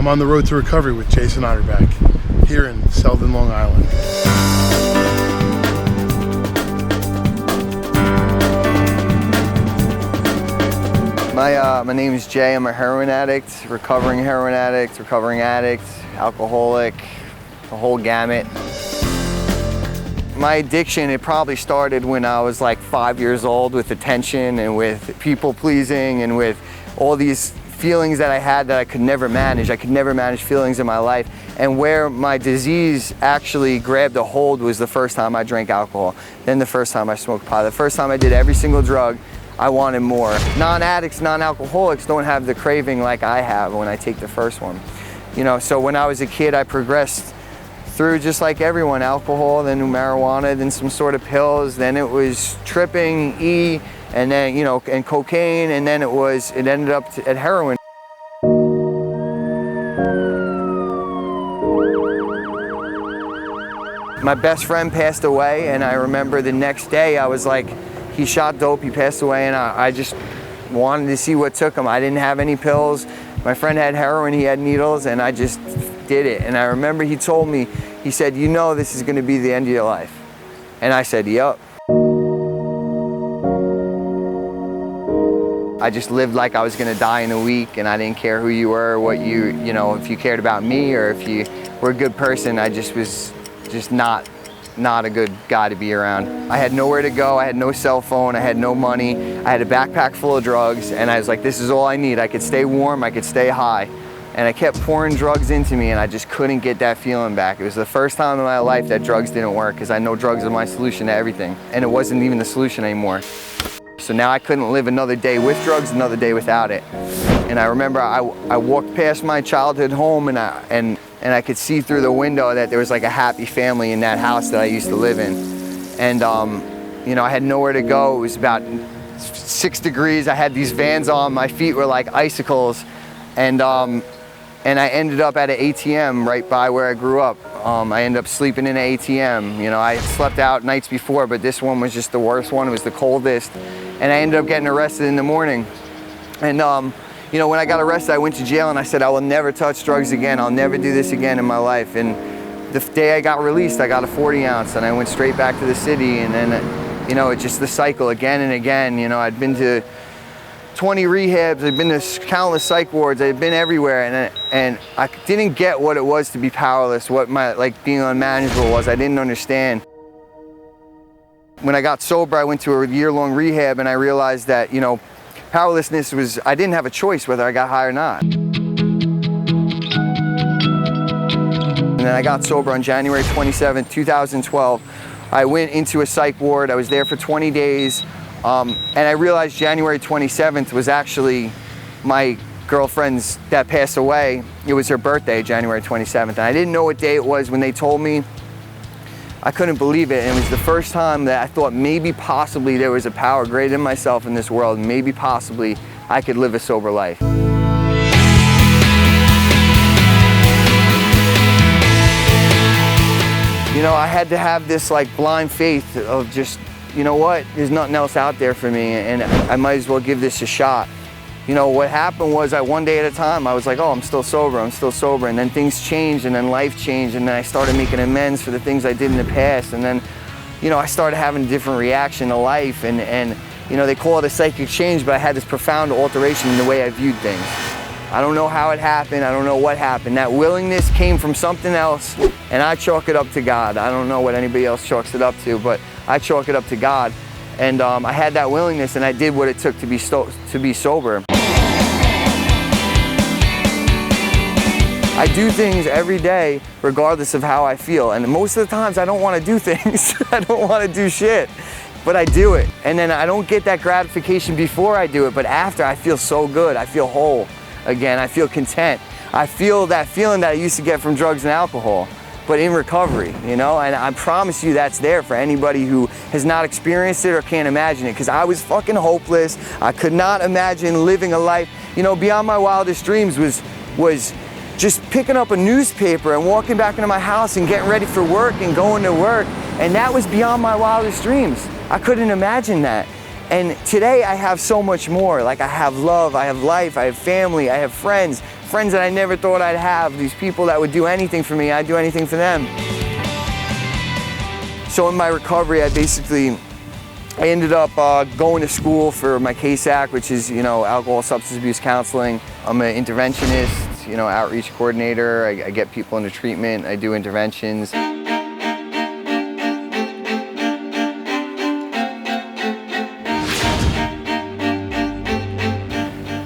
I'm on the road to recovery with Jason Otterbeck here in Selden, Long Island. My name is Jay. I'm a heroin addict, recovering addict, alcoholic, the whole gamut. My addiction, it probably started when I was like 5 years old, with attention and with people pleasing and with all these feelings that I had that I could never manage. I could never manage feelings in my life. And where my disease actually grabbed a hold was the first time I drank alcohol, then the first time I smoked pot, the first time I did every single drug. I wanted more. Non-addicts, non-alcoholics don't have the craving like I have when I take the first one. You know, so when I was a kid, I progressed through just like everyone: alcohol, then marijuana, then some sort of pills, then it was tripping, E, and then, you know, and cocaine, and then it ended up at heroin. My best friend passed away, and I remember the next day I was like, he shot dope, he passed away, and I just wanted to see what took him. I didn't have any pills. My friend had heroin, he had needles, and I just did it. And I remember he told me, he said, "You know this is gonna be the end of your life." And I said, "Yup." I just lived like I was gonna die in a week, and I didn't care who you were, what you know, if you cared about me or if you were a good person. I just was just not a good guy to be around. I had nowhere to go, I had no cell phone, I had no money, I had a backpack full of drugs, and I was like, this is all I need. I could stay warm, I could stay high. And I kept pouring drugs into me, and I just couldn't get that feeling back. It was the first time in my life that drugs didn't work, because I know drugs are my solution to everything, and it wasn't even the solution anymore. So now I couldn't live another day with drugs, another day without it. And I remember I walked past my childhood home, and I could see through the window that there was like a happy family in that house that I used to live in. And you know, I had nowhere to go. It was about 6 degrees. I had these Vans on. My feet were like icicles. And I ended up at an ATM right by where I grew up. I ended up sleeping in an ATM. You know, I slept out nights before, but this one was just the worst one. It was the coldest. And I ended up getting arrested in the morning. And you know, when I got arrested, I went to jail and I said, I will never touch drugs again. I'll never do this again in my life. And the day I got released, I got a 40 ounce and I went straight back to the city. And then, you know, it's just the cycle again and again. You know, I'd been to 20 rehabs, I'd been to countless psych wards, I'd been everywhere. And I didn't get what it was to be powerless, what my, like, being unmanageable was. I didn't understand. When I got sober, I went to a year-long rehab, and I realized that, you know, powerlessness was, I didn't have a choice whether I got high or not. And then I got sober on January 27th, 2012. I went into a psych ward. I was there for 20 days. And I realized January 27th was actually my girlfriend's that passed away. It was her birthday, January 27th. And I didn't know what day it was when they told me. I couldn't believe it, and it was the first time that I thought maybe possibly there was a power greater than myself in this world, and maybe possibly I could live a sober life. You know, I had to have this like blind faith of just, you know what, there's nothing else out there for me, and I might as well give this a shot. You know, what happened was one day at a time, I was like, oh, I'm still sober, and then things changed, and then life changed, and then I started making amends for the things I did in the past, and then, you know, I started having a different reaction to life, and you know, they call it a psychic change, but I had this profound alteration in the way I viewed things. I don't know how it happened, I don't know what happened. That willingness came from something else, and I chalk it up to God. I don't know what anybody else chalks it up to, but I chalk it up to God. And I had that willingness, and I did what it took to be sober. I do things every day regardless of how I feel, and most of the times I don't want to do things. I don't want to do shit, but I do it. And then I don't get that gratification before I do it, but after I feel so good. I feel whole again. I feel content. I feel that feeling that I used to get from drugs and alcohol, but in recovery, you know? And I promise you that's there for anybody who has not experienced it or can't imagine it, because I was fucking hopeless. I could not imagine living a life, you know, beyond my wildest dreams was just picking up a newspaper and walking back into my house and getting ready for work and going to work. And that was beyond my wildest dreams. I couldn't imagine that. And today I have so much more. Like I have love, I have life, I have family, I have friends that I never thought I'd have. These people that would do anything for me, I'd do anything for them. So in my recovery, I ended up going to school for my CASAC, which is, alcohol substance abuse counseling. I'm an interventionist, outreach coordinator. I get people into treatment, I do interventions.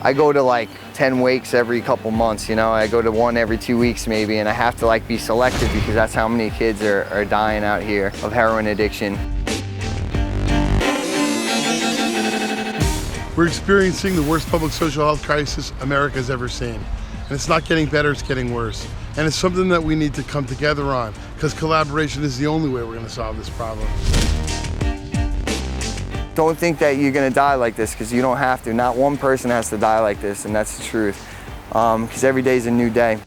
I go to like 10 wakes every couple months, I go to one every 2 weeks maybe, and I have to be selective because that's how many kids are dying out here of heroin addiction. We're experiencing the worst public social health crisis America's ever seen. And it's not getting better, it's getting worse. And it's something that we need to come together on, because collaboration is the only way we're going to solve this problem. Don't think that you're gonna die like this, because you don't have to. Not one person has to die like this, and that's the truth. Because every day is a new day.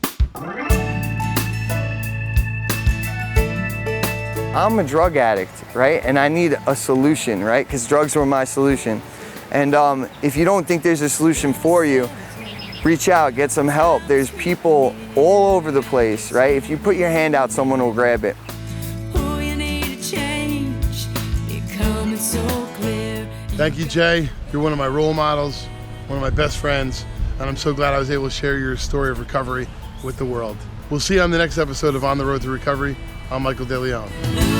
I'm a drug addict, right? And I need a solution, right? Because drugs were my solution. And if you don't think there's a solution for you, reach out, get some help. There's people all over the place, right? If you put your hand out, someone will grab it. Thank you, Jay. You're one of my role models, one of my best friends, and I'm so glad I was able to share your story of recovery with the world. We'll see you on the next episode of On the Road to Recovery. I'm Michael DeLeon.